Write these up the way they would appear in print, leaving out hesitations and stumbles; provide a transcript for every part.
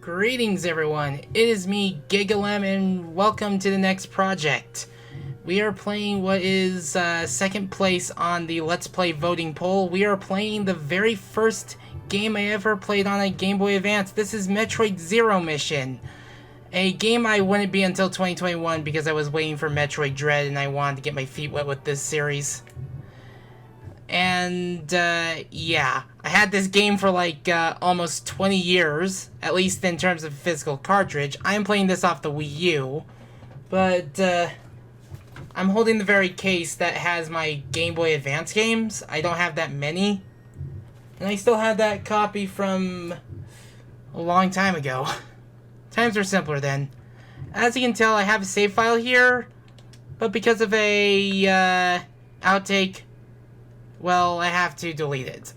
Greetings everyone, it is me, Gigalem, and welcome to the next project. We are playing what is second place on the Let's Play voting poll. We are playing the very first game I ever played on a Game Boy Advance. This is Metroid Zero Mission. A game I wouldn't be until 2021 because I was waiting for Metroid Dread and I wanted to get my feet wet with this series. And, yeah. I had this game for, almost 20 years, at least in terms of physical cartridge. I'm playing this off the Wii U, but, I'm holding the very case that has my Game Boy Advance games. I don't have that many. And I still have that copy from a long time ago. Times were simpler then. As you can tell, I have a save file here, but because of a, outtake, well, I have to delete it.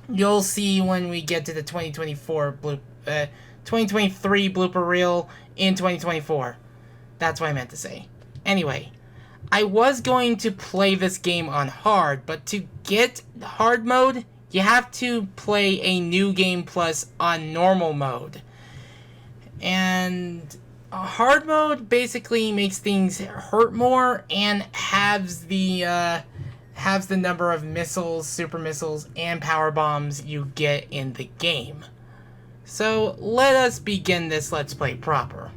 You'll see when we get to the 2023 blooper reel in 2024. That's what I meant to say. Anyway, I was going to play this game on hard, but to get hard mode, you have to play a New Game Plus on normal mode. And hard mode basically makes things hurt more and halves the number of missiles, super missiles, and power bombs you get in the game. So let us begin this Let's Play proper.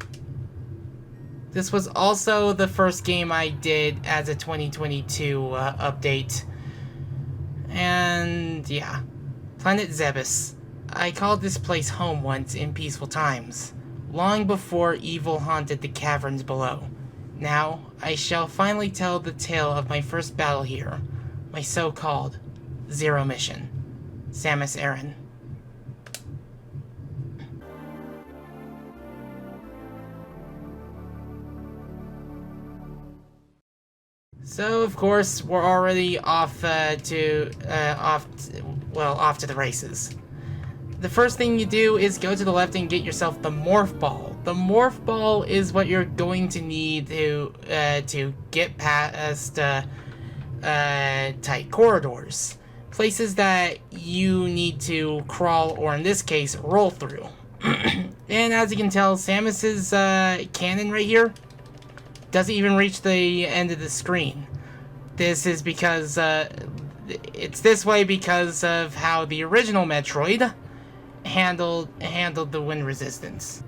This was also the first game I did as a 2022 update. And yeah, Planet Zebes. I called this place home once in peaceful times, long before evil haunted the caverns below. Now, I shall finally tell the tale of my first battle here, my so-called Zero Mission. Samus Aran. So, of course, we're already off to the races. The first thing you do is go to the left and get yourself the Morph Ball. The Morph Ball is what you're going to need to get past tight corridors. Places that you need to crawl, or in this case, roll through. And as you can tell, Samus's cannon right here doesn't even reach the end of the screen. This is because, it's this way because of how the original Metroid handled the wind resistance.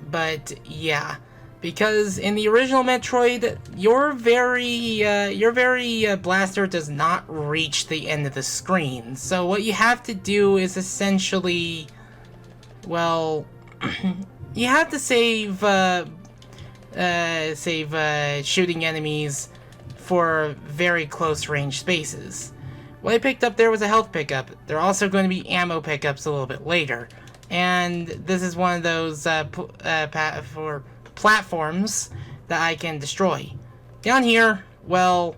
But yeah, because in the original Metroid, your very blaster does not reach the end of the screen. So what you have to do is essentially, well, you have to save shooting enemies for very close range spaces. What I picked up there was a health pickup. There are also going to be ammo pickups a little bit later. And this is one of those for platforms that I can destroy. Down here, well,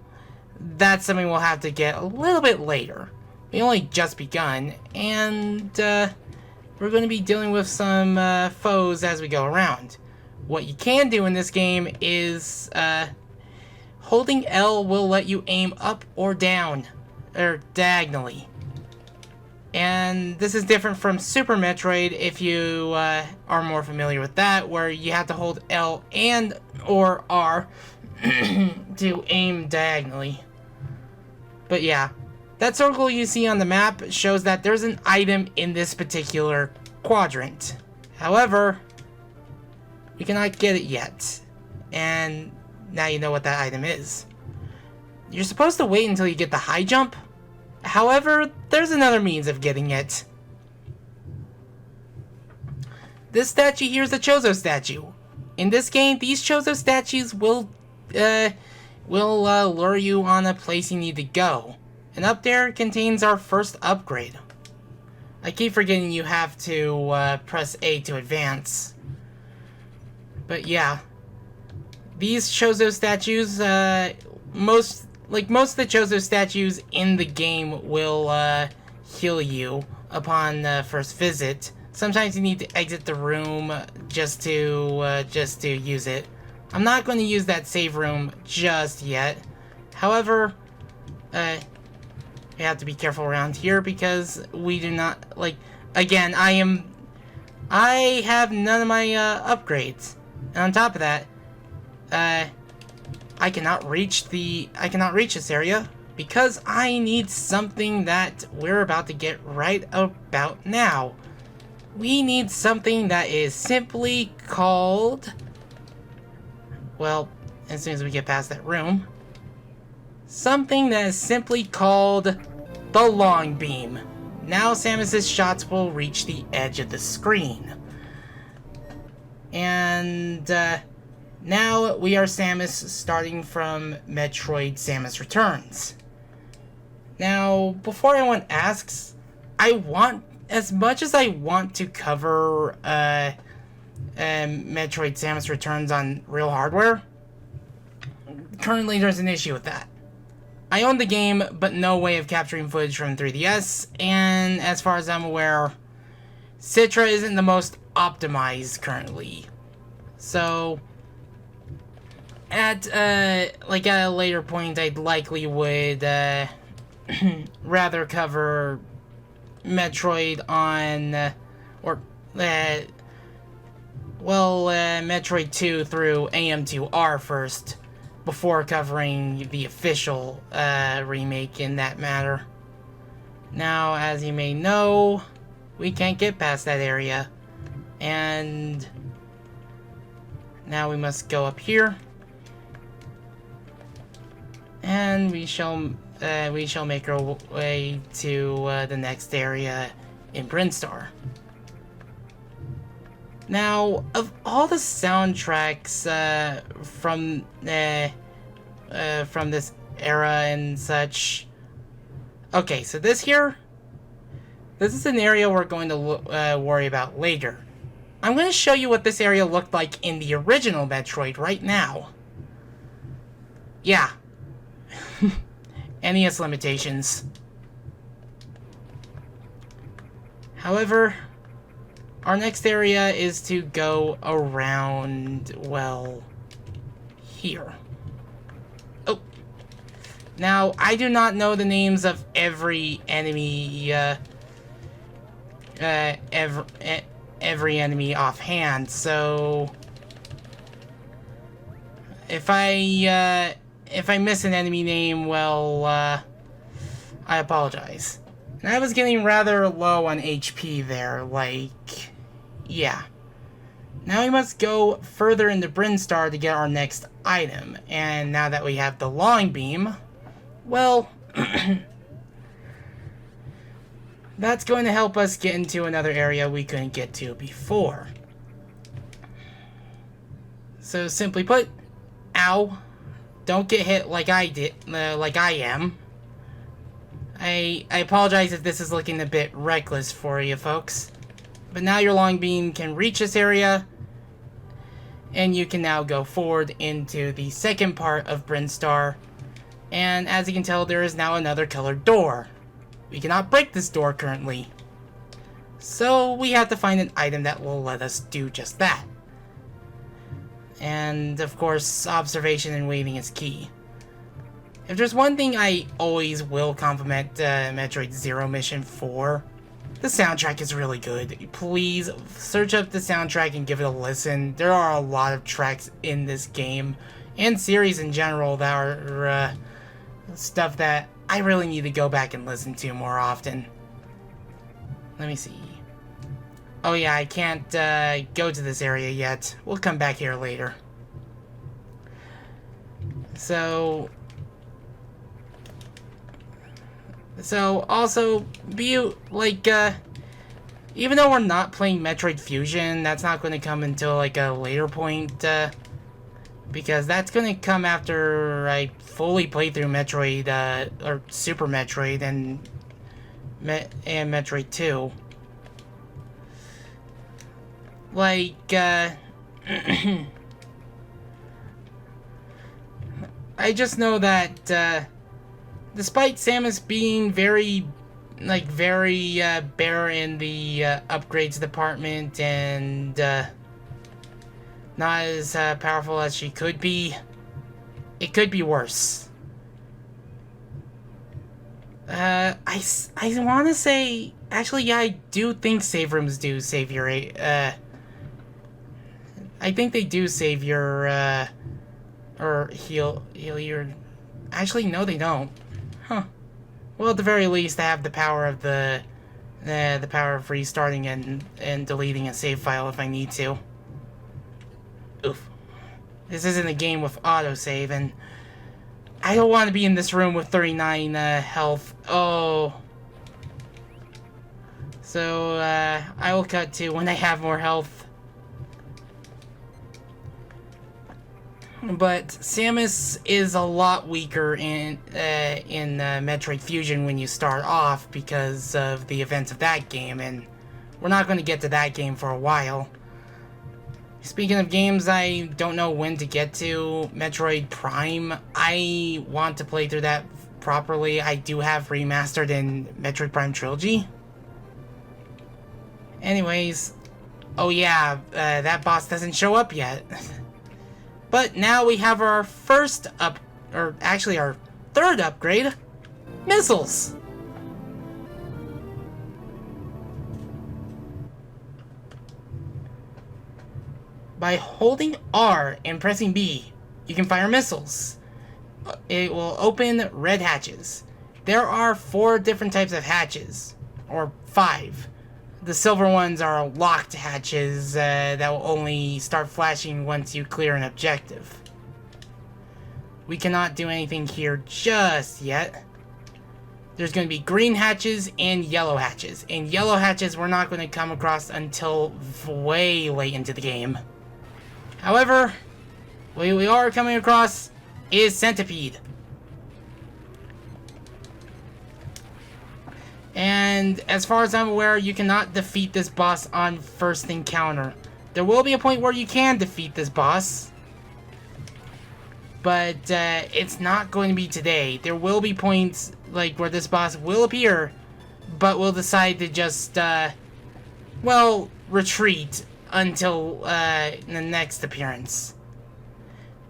that's something we'll have to get a little bit later. We only just begun, and we're going to be dealing with some foes as we go around. What you can do in this game is holding L will let you aim up or down, or diagonally. And this is different from Super Metroid if you are more familiar with that, where you have to hold L and or R to aim diagonally. But yeah, that circle you see on the map shows that there's an item in this particular quadrant. However, we cannot get it yet. And now you know what that item is. You're supposed to wait until you get the high jump. However, there's another means of getting it. This statue here is a Chozo statue. In this game, these Chozo statues will lure you on a place you need to go. And up there contains our first upgrade. I keep forgetting you have to press A to advance. But yeah, these Chozo statues, most of the Chozo statues in the game will heal you upon first visit. Sometimes you need to exit the room just to use it. I'm not going to use that save room just yet. However, We have to be careful around here because we do not, like, again, I have none of my upgrades. And on top of that, I cannot reach this area because I need something that we're about to get right about now. We need something that is simply called, well, as soon as we get past that room, something that is simply called the long beam. Now Samus's shots will reach the edge of the screen. And now we are Samus starting from Metroid Samus Returns. Now, before anyone asks, as much as I want to cover Metroid Samus Returns on real hardware, currently there's an issue with that. I own the game, but no way of capturing footage from 3DS, and as far as I'm aware, Citra isn't the most optimized currently. So, at a later point, I likely would rather cover Metroid on, Metroid 2 through AM2R first, before covering the official remake in that matter. Now, as you may know, we can't get past that area, and now we must go up here, and we shall make our way to the next area in Brinstar. Now, of all the soundtracks from this era and such, okay, so this is an area we're going to worry about later. I'm going to show you what this area looked like in the original Metroid right now. Yeah. NES limitations. However, our next area is to go around, well, here. Oh. Now, I do not know the names of every enemy, every enemy offhand, so if I miss an enemy name, well, I apologize. And I was getting rather low on HP there, like, yeah. Now we must go further into Brinstar to get our next item, and now that we have the long beam, well, that's going to help us get into another area we couldn't get to before. So simply put, ow, don't get hit like I did, like I am. I apologize if this is looking a bit reckless for you folks, but now your long beam can reach this area, and you can now go forward into the second part of Brinstar, and as you can tell, there is now another colored door. We cannot break this door currently, so we have to find an item that will let us do just that. And of course, observation and waiting is key. If there's one thing I always will compliment Metroid Zero Mission for, the soundtrack is really good. Please search up the soundtrack and give it a listen. There are a lot of tracks in this game and series in general that are stuff that I really need to go back and listen to more often. Let me see. Oh yeah, I can't go to this area yet. We'll come back here later. So also, even though we're not playing Metroid Fusion, that's not going to come until like a later point, because that's going to come after I fully play through Metroid, or Super Metroid and Metroid 2. I just know that, despite Samus being very bare in the upgrades department and not as powerful as she could be, it could be worse. I want to say, actually, yeah, I do think save rooms do save your, I think they do save your, or heal your, actually, no, they don't. Huh. Well, at the very least, I have the power of the power of restarting and deleting a save file if I need to. Oof. This isn't a game with autosave, and I don't want to be in this room with 39 health. Oh. So, I will cut to when I have more health. But Samus is a lot weaker in Metroid Fusion when you start off because of the events of that game, and we're not going to get to that game for a while. Speaking of games I don't know when to get to, Metroid Prime, I want to play through that properly. I do have remastered in Metroid Prime Trilogy. Anyways, oh yeah, that boss doesn't show up yet. But now we have our first or actually our third upgrade, missiles. By holding R and pressing B, you can fire missiles. It will open red hatches. There are 4 different types of hatches, or 5. The silver ones are locked hatches that will only start flashing once you clear an objective. We cannot do anything here just yet. There's going to be green hatches and yellow hatches. And yellow hatches we're not going to come across until way late into the game. However, what we are coming across is Centipede. And as far as I'm aware, you cannot defeat this boss on first encounter. There will be a point where you can defeat this boss, but it's not going to be today. There will be points like where this boss will appear, but we'll decide to just, well, retreat until the next appearance.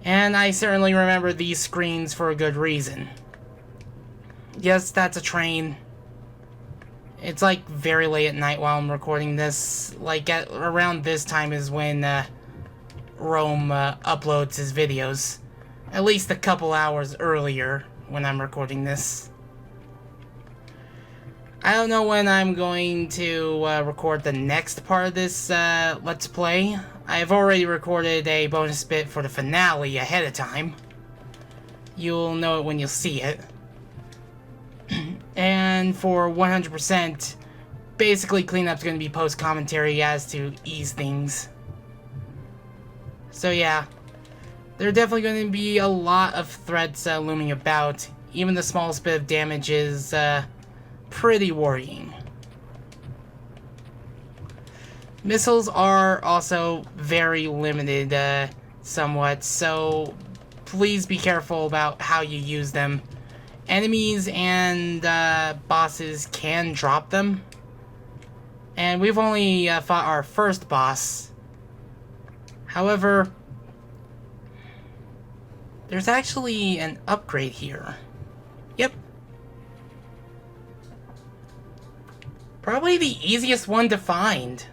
And I certainly remember these screens for a good reason. Yes, that's a train. It's like very late at night while I'm recording this. Like at around this time is when Rome uploads his videos. At least a couple hours earlier when I'm recording this. I don't know when I'm going to record the next part of this Let's Play. I've already recorded a bonus bit for the finale ahead of time. You'll know it when you see it. And for 100%, basically cleanup's going to be post-commentary as to ease things. So yeah, there are definitely going to be a lot of threats looming about. Even the smallest bit of damage is pretty worrying. Missiles are also very limited somewhat, so please be careful about how you use them. Enemies and bosses can drop them. And we've only fought our first boss. However, there's actually an upgrade here. Yep. Probably the easiest one to find.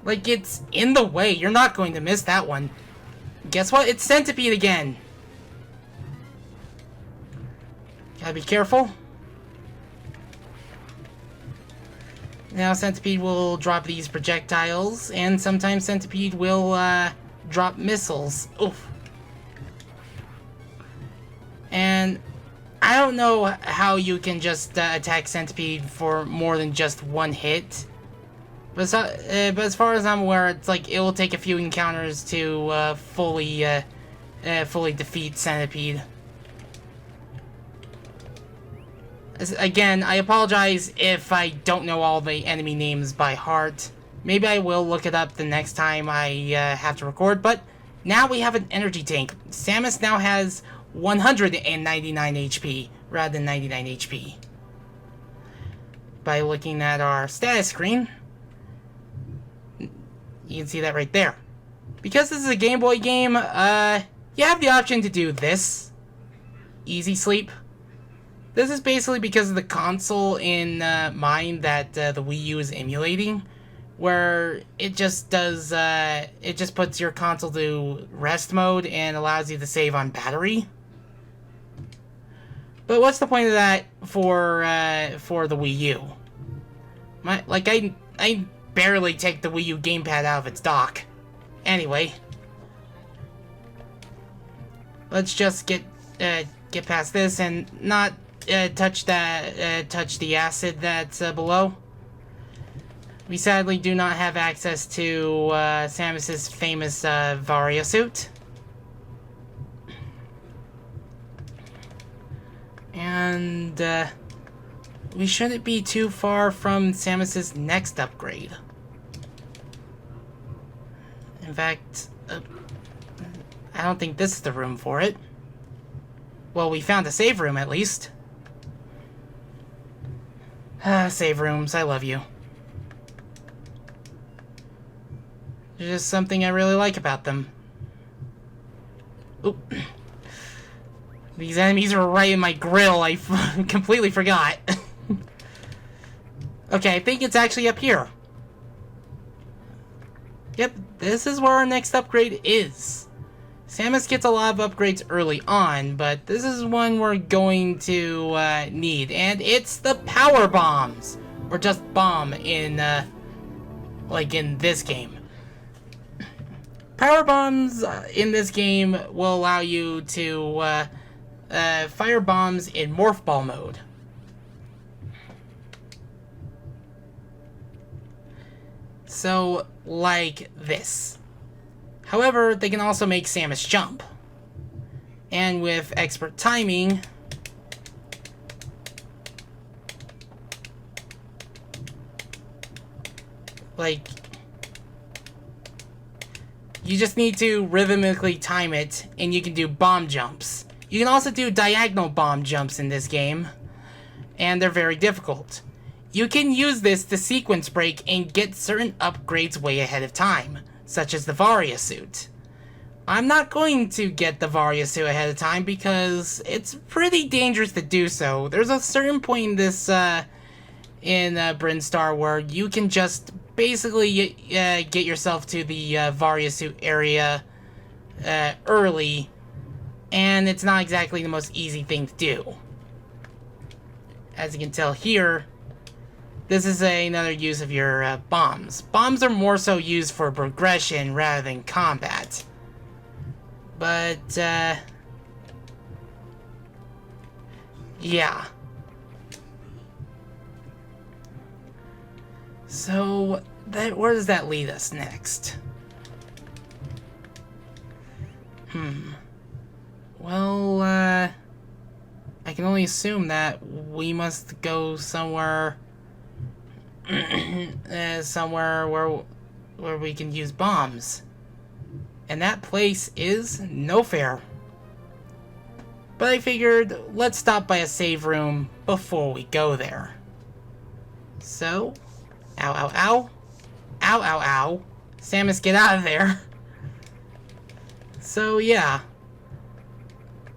Like, it's in the way. You're not going to miss that one. Guess what? It's Centipede again. Gotta be careful. Now Centipede will drop these projectiles, and sometimes Centipede will drop missiles. Oof. And I don't know how you can just attack Centipede for more than just one hit. But as far as I'm aware, it's like it will take a few encounters to fully defeat Centipede. Again, I apologize if I don't know all the enemy names by heart. Maybe I will look it up the next time I have to record, but now we have an energy tank. Samus now has 199 HP rather than 99 HP. By looking at our status screen, you can see that right there. Because this is a Game Boy game, you have the option to do this. Easy sleep. This is basically because of the console in mind that the Wii U is emulating, where it just does, it just puts your console to rest mode and allows you to save on battery. But what's the point of that for the Wii U? I barely take the Wii U gamepad out of its dock. Anyway, let's just get past this and not touch the acid that's below. We sadly do not have access to Samus's famous Varia suit. And we shouldn't be too far from Samus's next upgrade. In fact, I don't think this is the room for it. Well, we found a save room at least. Save rooms, I love you. There's just something I really like about them. Oop. These enemies are right in my grill. I completely forgot. Okay, I think it's actually up here. Yep, this is where our next upgrade is. Samus gets a lot of upgrades early on, but this is one we're going to need, and it's the power bombs, or just bomb in like in this game. Power bombs in this game will allow you to fire bombs in morph ball mode. So, like this. However, they can also make Samus jump. And with expert timing, like, you just need to rhythmically time it, and you can do bomb jumps. You can also do diagonal bomb jumps in this game, and they're very difficult. You can use this to sequence break and get certain upgrades way ahead of time, such as the Varia suit. I'm not going to get the Varia suit ahead of time because it's pretty dangerous to do so. There's a certain point in this, in Brinstar where you can just basically get yourself to the Varia suit area early, and it's not exactly the most easy thing to do. As you can tell here, this is another use of your bombs. Bombs are more so used for progression rather than combat. But, yeah. So, where does that lead us next? Well, I can only assume that we must go somewhere somewhere where we can use bombs. And that place is No Fair. But I figured, let's stop by a save room before we go there. So, ow, ow, ow. Ow, ow, ow. Samus, get out of there. So, yeah.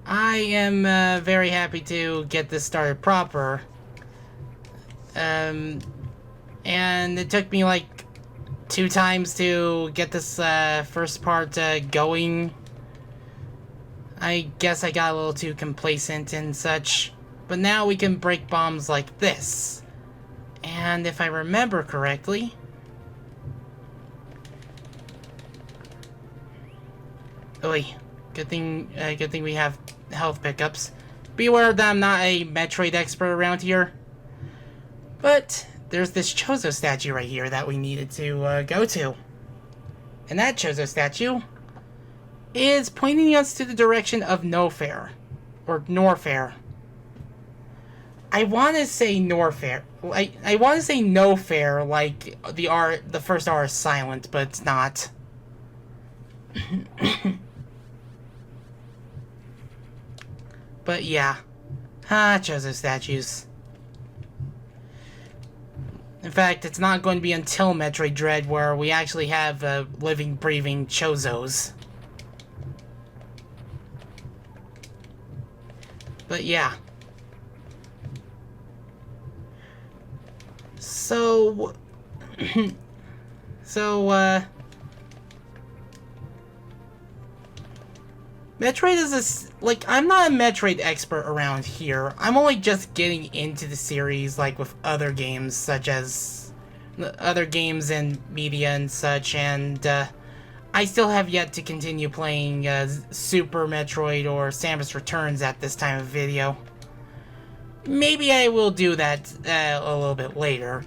I am very happy to get this started proper. And it took me like 2 times to get this first part going. I guess I got a little too complacent and such. But now we can break bombs like this. And if I remember correctly... Oy, good thing we have health pickups. Be aware that I'm not a Metroid expert around here. But there's this Chozo statue right here that we needed to go to. And that Chozo statue is pointing us to the direction of No Fair. Or Norfair. I want to say Norfair. I want to say No Fair, like the first R is silent, but it's not. But yeah. Chozo statues. In fact, it's not going to be until Metroid Dread where we actually have living, breathing Chozos. But yeah. So, Metroid is I'm not a Metroid expert around here. I'm only just getting into the series, like, with other games, such as other games and media and such, and, I still have yet to continue playing, Super Metroid or Samus Returns at this time of video. Maybe I will do that, a little bit later.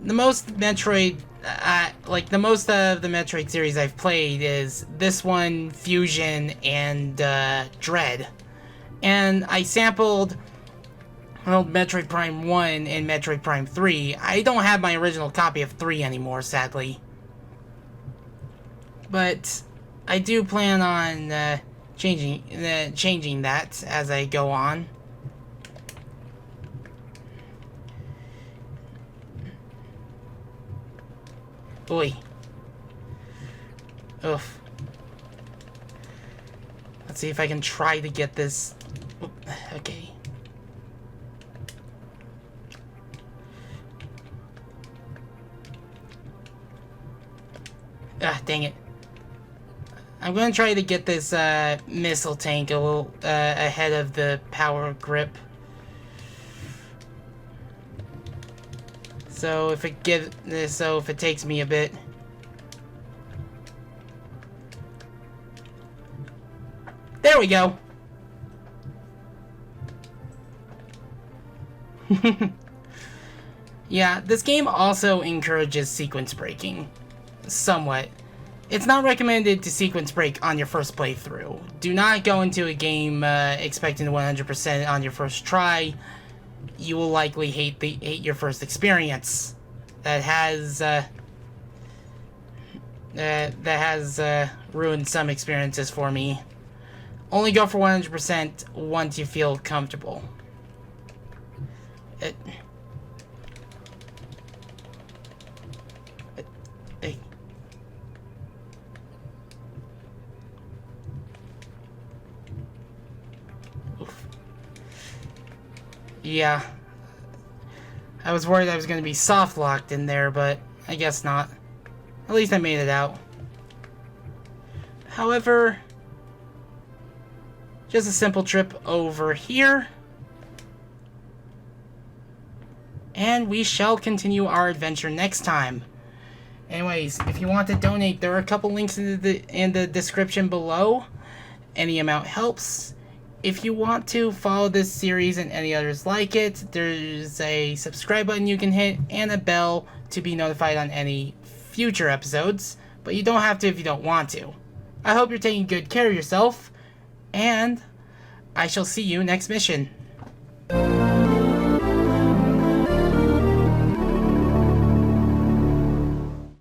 The most Metroid, the most of the Metroid series I've played is this one, Fusion, and, Dread. And I sampled, well, Metroid Prime 1 and Metroid Prime 3. I don't have my original copy of 3 anymore, sadly. But I do plan on, changing that as I go on. Oi. Oof. Let's see if I can try to get this. Okay. Ah, dang it. I'm gonna try to get this missile tank a little ahead of the power grip. So if it takes me a bit. There we go. Yeah, this game also encourages sequence breaking. Somewhat. It's not recommended to sequence break on your first playthrough. Do not go into a game expecting 100% on your first try. You will likely hate your first experience. That has ruined some experiences for me. Only go for 100% once you feel comfortable. Yeah. I was worried I was going to be soft locked in there, but I guess not. At least I made it out. However, just a simple trip over here. And we shall continue our adventure next time. Anyways, if you want to donate, there are a couple links in the description below. Any amount helps. If you want to follow this series and any others like it, there's a subscribe button you can hit and a bell to be notified on any future episodes, but you don't have to if you don't want to. I hope you're taking good care of yourself, and I shall see you next mission.